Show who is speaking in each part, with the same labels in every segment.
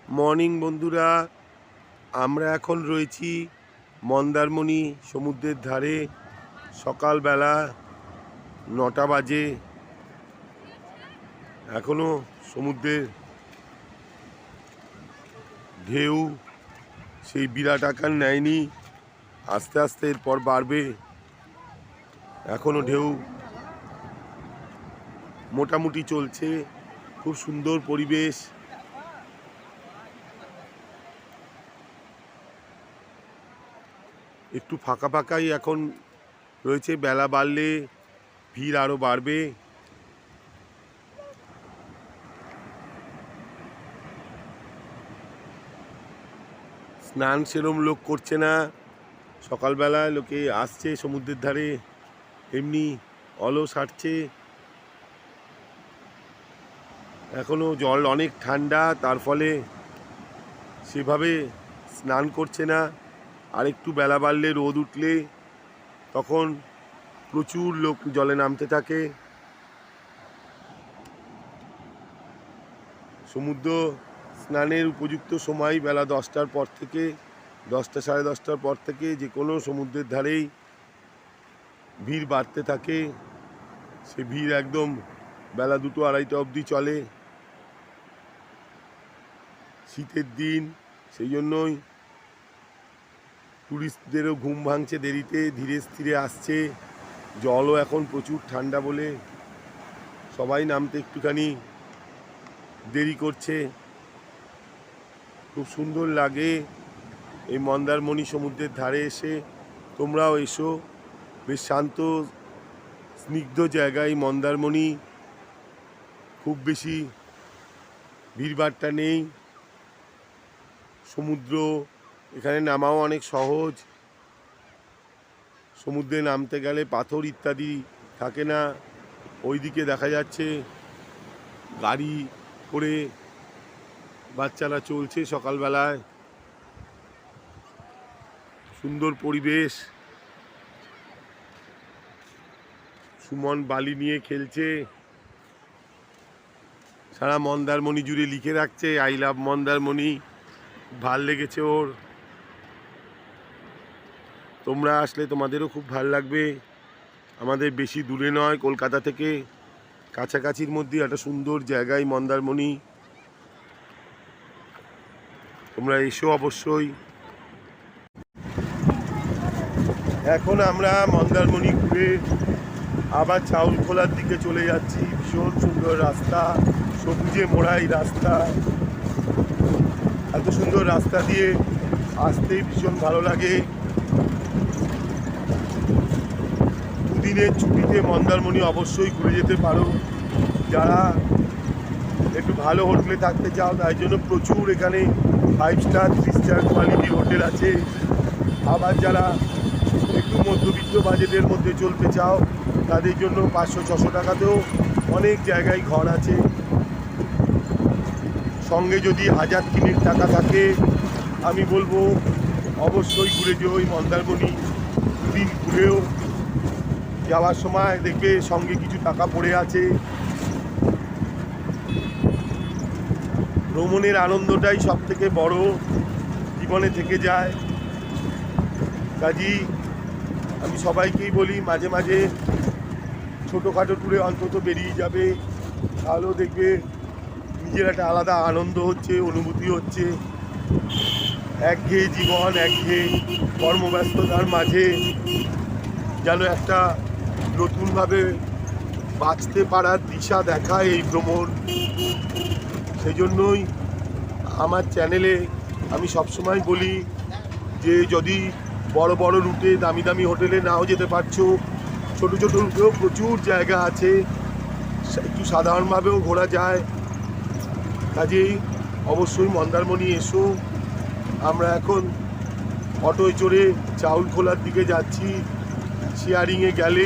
Speaker 1: Morning বন্ধুরা, আমরা এখন রয়েছি মন্দারমণি সমুদ্রের ধারে। সকালবেলা 9টা বাজে। এখনো সমুদ্রের ঢেউ সেই বিরাট আকার নেয়নি, আস্তে আস্তে এরপর বাড়বে। এখনো ঢেউ মোটামুটি চলছে, খুব সুন্দর পরিবেশ। একটু ফাঁকা ফাঁকাই এখন রয়েছে, বেলা বাড়লে ভিড় আরও বাড়বে। স্নান সেরম লোক করছে না, সকালবেলায় লোকে আসছে সমুদ্রের ধারে, এমনি অলস হাঁটছে। এখনও জল অনেক ঠান্ডা, তার ফলে সেভাবে স্নান করছে না। আর একটু বেলা বাড়লে, রোদ উঠলে তখন প্রচুর লোক জলে নামতে থাকে। সমুদ্র স্নানের উপযুক্ত সময় বেলা 10টার পর থেকে, 10টা সাড়ে 10টার পর থেকে যে কোনো সমুদ্রের ধারেই ভিড় বাড়তে থাকে। সে ভিড় একদম বেলা 2টো 2:30 অবধি চলে। শীতের দিন, সেই জন্যই টুরিস্টদেরও ঘুম ভাঙছে দেরিতে, ধীরে স্থিরে আসছে। জলও এখন প্রচুর ঠান্ডা বলে সবাই নামতে একটুখানি দেরি করছে। খুব সুন্দর লাগে এই মন্দারমণি সমুদ্রের ধারে এসে। তোমরাও এসো, বেশ শান্ত স্নিগ্ধ জায়গায় মন্দারমণি। খুব বেশি ভিড়ভাট্টা নেই। সমুদ্র, এখানে নামাও অনেক সহজ। সমুদ্রে নামতে গেলে পাথর ইত্যাদি থাকে না। ওইদিকে দেখা যাচ্ছে গাড়ি করে বাচ্চারা চলছে সকালবেলায়। সুন্দর পরিবেশ। সুমন বালি নিয়ে খেলছে, সারা মন্দারমণি জুড়ে লিখে রাখছে আই লাভ মন্দারমণি। ভাল লেগেছে ওর। তোমরা আসলে তোমাদেরও খুব ভাল লাগবে। আমাদের বেশি দূরে নয়, কলকাতা থেকে কাছাকাছির মধ্যে একটা সুন্দর জায়গায় মন্দারমণি। তোমরা এসো অবশ্যই। এখন আমরা মন্দারমণি ঘুরে আবার চাউলখোলার দিকে চলে যাচ্ছি। ভীষণ সুন্দর রাস্তা, সবুজে মোড়া এই রাস্তা। এত সুন্দর রাস্তা দিয়ে আসতেই ভীষণ ভালো লাগে। দুদিনের ছুটিতে মন্দারমণি অবশ্যই ঘুরে যেতে পারো। যারা একটু ভালো হোটেলে থাকতে চাও, তাই জন্য প্রচুর এখানে 5 স্টার 3 স্টার কোয়ালিটির হোটেল আছে। আবার যারা একটু মধ্যবিত্ত বাজেটের মধ্যে চলতে চাও, তাদের জন্য 500-600 টাকাতেও অনেক জায়গায় ঘর আছে। সঙ্গে যদি 1000-3 টাকা থাকে, আমি বলবো অবশ্যই ঘুরে যেও ওই মন্দারমণি। দুদিন ঘুরেও যাওয়ার সময় দেখবে সঙ্গে কিছু টাকা পড়ে আছে। ভ্রমণের আনন্দটাই সব থেকে বড়, জীবনে থেকে যায়। কাজেই আমি সবাইকেই বলি, মাঝে মাঝে ছোটোখাটো ট্যুরে অন্তত বেরিয়ে যাবে। তাহলেও দেখবে নিজের একটা আলাদা আনন্দ হচ্ছে, অনুভূতি হচ্ছে। একঘেয়ে জীবন, একঘেয়ে কর্মব্যস্ততার মাঝে যেন একটা নতুনভাবে বাঁচতে পারার দিশা দেখায় এই ভ্রমণ। সেই জন্যই আমার চ্যানেলে আমি সবসময় বলি যে যদি বড় বড় রুটে দামি দামি হোটেলে নাও যেতে পারছো, ছোটো ছোটো রুটেও প্রচুর জায়গা আছে, একটু সাধারণভাবেও ঘোরা যায়। কাজেই অবশ্যই মন্দারমণি এসো। আমরা এখন অটোয় চড়ে চাউলখোলার দিকে যাচ্ছি। শেয়ারিংয়ে গেলে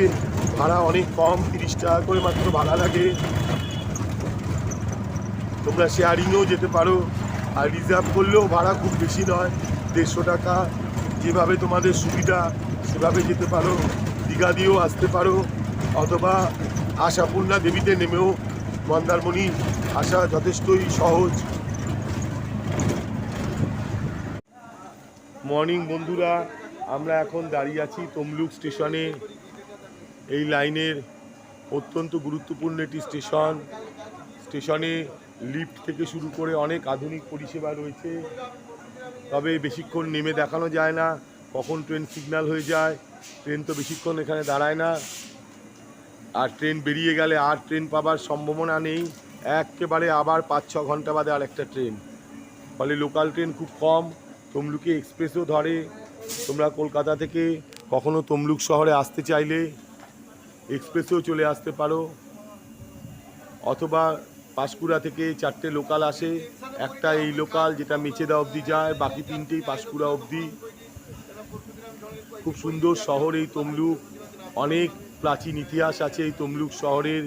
Speaker 1: ভাড়া অনেক কম, 30 টাকা করে মাত্র ভাড়া লাগে। তোমরা শেয়ারিংয়েও যেতে পারো, আর রিজার্ভ করলেও ভাড়া খুব বেশি নয়, 150 টাকা। যেভাবে তোমাদের সুবিধা সেভাবে যেতে পারো। দীঘা দিয়েও আসতে পারো, অথবা আশাপূর্ণা দেবীতে নেমেও মন্দারমণি আসা যথেষ্টই সহজ। মর্নিং বন্ধুরা, আমরা এখন দাঁড়িয়ে আছি তমলুক স্টেশনে। এই লাইনের অত্যন্ত গুরুত্বপূর্ণ একটি স্টেশনে লিফট থেকে শুরু করে অনেক আধুনিক পরিষেবা রয়েছে। তবে বেশিক্ষণ নেমে দেখানো যায় না, কখন ট্রেন সিগন্যাল হয়ে যায়। ট্রেন তো বেশিক্ষণ এখানে দাঁড়ায় না, আর ট্রেন বেরিয়ে গেলে আর ট্রেন পাবার সম্ভাবনা নেই। একেবারে আবার 5-6 ঘন্টা বাদে আর একটা ট্রেন। ফলে লোকাল ট্রেন খুব কম। তমলুকে এক্সপ্রেসও ধরে। তোমরা কলকাতা থেকে কখনো তমলুক শহরে আসতে চাইলে এক্সপ্রেসেও চলে আসতে পারো, অথবা পাঁশকুড়া থেকে 4টে লোকাল আসে। একটা এই লোকাল যেটা মেচেদা অবধি যায়, বাকি 3টেই পাঁশকুড়া অবধি। খুব সুন্দর শহর এই তমলুক। অনেক প্রাচীন ইতিহাস আছে এই তমলুক শহরের।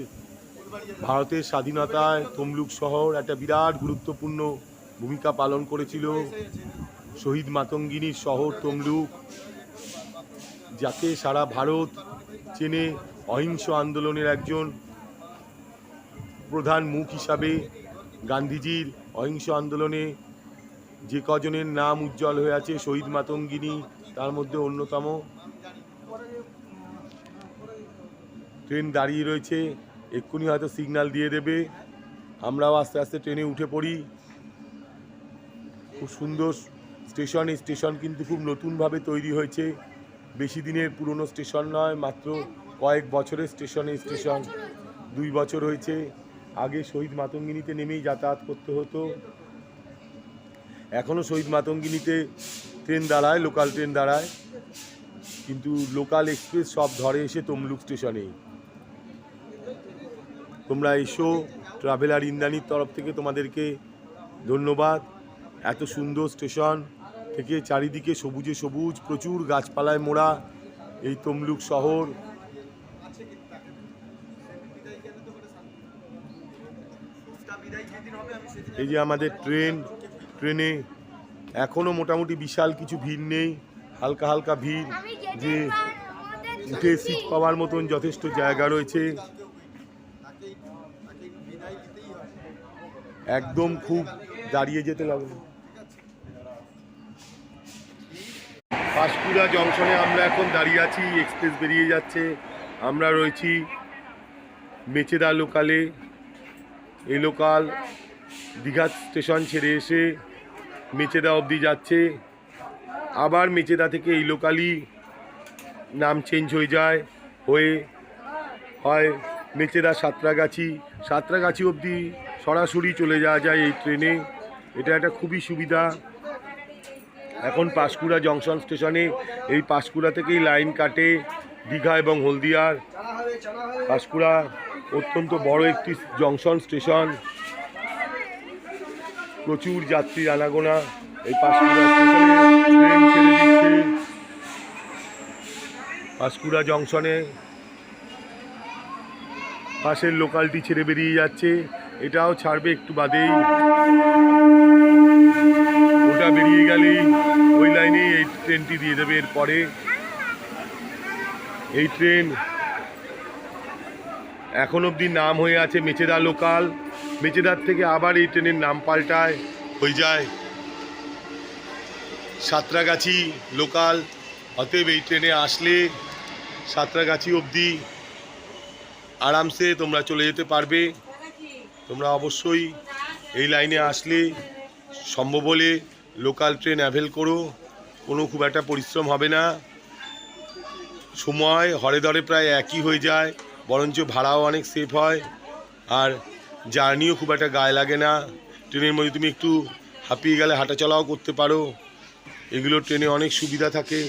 Speaker 1: ভারতের স্বাধীনতায় তমলুক শহর একটা বিরাট গুরুত্বপূর্ণ ভূমিকা পালন করেছিল। শহীদ মাতঙ্গিনীর শহর তমলুক, যাকে সারা ভারত চেনে অহিংস আন্দোলনের একজন প্রধান মুখ হিসাবে। গান্ধীজির অহিংস আন্দোলনে যে কজনের নাম উজ্জ্বল হয়ে আছে, শহীদ মাতঙ্গিনী তার মধ্যে অন্যতম। ট্রেন দাঁড়িয়ে রয়েছে, এক্ষুনি হয়তো সিগন্যাল দিয়ে দেবে। আমরাও আস্তে আস্তে ট্রেনে উঠে পড়ি। খুব সুন্দর স্টেশন। এই স্টেশন কিন্তু খুব নতুনভাবে তৈরি হয়েছে, বেশি দিনের পুরনো স্টেশন নয়, মাত্র কয়েক বছরের স্টেশন। এই স্টেশন 2 বছর হয়েছে। আগে শহীদ মাতঙ্গিনীতে নেমেই যাতায়াত করতে হতো। এখনও শহীদ মাতঙ্গিনীতে ট্রেন দাঁড়ায়, লোকাল ট্রেন দাঁড়ায়, কিন্তু লোকাল এক্সপ্রেস সব ধরে এসে তমলুক স্টেশনেই। তোমরা এসো, ট্রাভেলার ইন্দ্রাণীর তরফ থেকে তোমাদেরকে ধন্যবাদ। এত সুন্দর স্টেশন থেকে চারিদিকে সবুজে সবুজ, প্রচুর গাছপালায় মোড়া এই তমলুক শহর। এই যে আমাদের ট্রেনে এখনো মোটামুটি বিশাল কিছু ভিড় নেই, হালকা হালকা ভিড়। যে উঠে সিট পাওয়ার মতন যথেষ্ট জায়গা রয়েছে। একদম খুব দাঁড়িয়ে যেতে লাগলো। পাঁশকুড়া জংশনে আমরা এখন দাঁড়িয়ে আছি, এক্সপ্রেস বেরিয়ে যাচ্ছে। আমরা রয়েছি মেচেদা লোকালে। এই লোকাল দীঘা স্টেশন ছেড়ে এসে মেচেদা অবধি যাচ্ছে। আবার মেচেদা থেকে এই লোকালই নাম চেঞ্জ হয়ে যায়, হয় মেচেদা সাঁতরাগাছি অবধি সরাসরি চলে যাওয়া যায় এই ট্রেনে। এটা একটা খুবই সুবিধা। এখন পাঁশকুড়া জংশন স্টেশনে, এই পাঁশকুড়া থেকেই লাইন কাটে দীঘা এবং হলদিয়ার। পাঁশকুড়া অত্যন্ত বড় একটি জংশন স্টেশন, প্রচুর যাত্রীর আনাগোনা। এই পাঁশকুড়া স্টেশনে ট্রেন ছেড়ে দিচ্ছে। পাঁশকুড়া জংশনে পাশের লোকালটি ছেড়ে বেরিয়ে যাচ্ছে, এটাও ছাড়বে একটু বাদেই। ওটা বেরিয়ে গেলেই ওই লাইনেই এই ট্রেনটি দিয়ে দেবে। এরপরে এই ট্রেন এখন অবধি নাম হয়ে আছে মেচেদা লোকাল। মেচেদার থেকে আবার এই ট্রেনের নাম পাল্টায়, হয়ে যায় সাঁতরাগাছি লোকাল। অতএব এই ট্রেনে আসলে সাঁতরাগাছি অবধি আরামসে তোমরা চলে যেতে পারবে। তোমরা অবশ্যই এই লাইনে আসলে সম্ভব হলে লোকাল ট্রেন অ্যাভেল করো, কোনো খুব একটা পরিশ্রম হবে না। সময় হরে ধরে প্রায় একই হয়ে যায়, বরঞ্চ ভাড়াও অনেক সেভ হয়, আর জার্নিও খুব একটা গায়ে লাগে না। ট্রেনের মধ্যে তুমি একটু হাঁপিয়ে গেলে হাঁটাচলাও করতে পারো। এগুলো ট্রেনে অনেক সুবিধা থাকে।